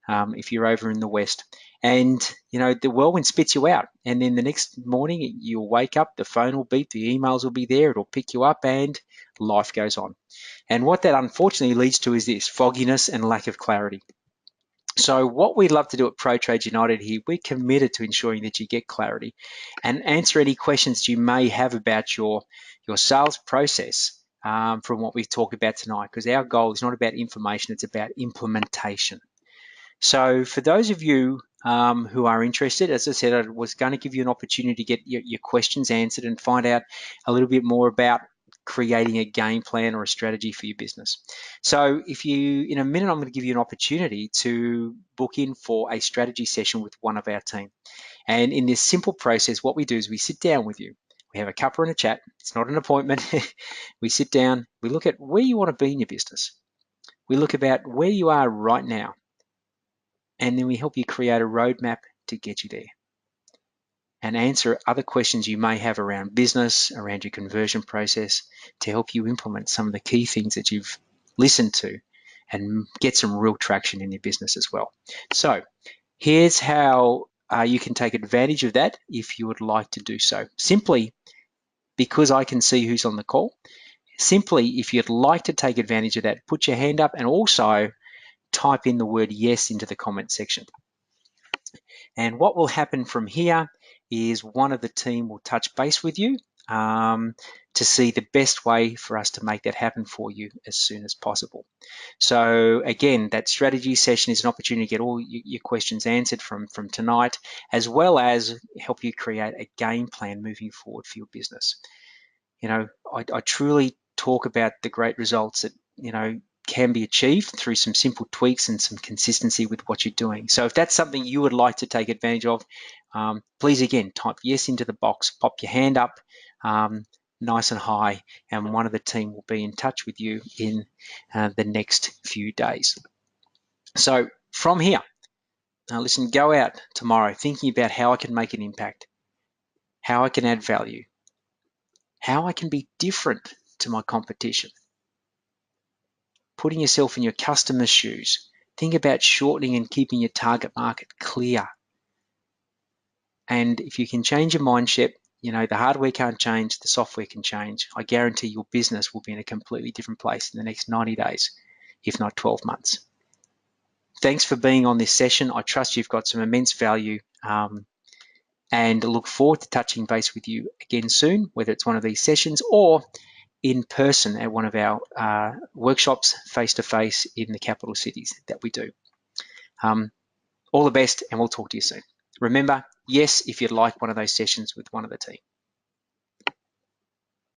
if you're over in the West. And, the whirlwind spits you out. And then the next morning, you'll wake up, the phone will beep, the emails will be there, it'll pick you up, and life goes on. And what that unfortunately leads to is this fogginess and lack of clarity. So what we love to do at Pro Trades United here, we're committed to ensuring that you get clarity and answer any questions you may have about your sales process from what we've talked about tonight, because our goal is not about information, it's about implementation. So for those of you who are interested, as I said, I was going to give you an opportunity to get your questions answered and find out a little bit more about creating a game plan or a strategy for your business. So in a minute, I'm going to give you an opportunity to book in for a strategy session with one of our team. And in this simple process, what we do is we sit down with you. We have a cuppa and a chat. It's not an appointment. We sit down, we look at where you want to be in your business. We look about where you are right now. And then we help you create a roadmap to get you there and answer other questions you may have around business, around your conversion process, to help you implement some of the key things that you've listened to and get some real traction in your business as well. So here's how you can take advantage of that if you would like to do so. Simply, because I can see who's on the call, simply, if you'd like to take advantage of that, put your hand up and also type in the word yes into the comment section. And what will happen from here is one of the team will touch base with you to see the best way for us to make that happen for you as soon as possible. So again, that strategy session is an opportunity to get all your questions answered from tonight, as well as help you create a game plan moving forward for your business. I truly talk about the great results that, can be achieved through some simple tweaks and some consistency with what you're doing. So if that's something you would like to take advantage of, please again, type yes into the box, pop your hand up nice and high, and one of the team will be in touch with you in the next few days. So from here, listen, go out tomorrow thinking about how I can make an impact, how I can add value, how I can be different to my competition. Putting yourself in your customer's shoes. Think about shortening and keeping your target market clear. And if you can change your mindset, the hardware can't change, the software can change. I guarantee your business will be in a completely different place in the next 90 days, if not 12 months. Thanks for being on this session. I trust you've got some immense value and look forward to touching base with you again soon, whether it's one of these sessions or in person at one of our workshops face-to-face in the capital cities that we do. All the best, and we'll talk to you soon. Remember, yes, if you'd like one of those sessions with one of the team.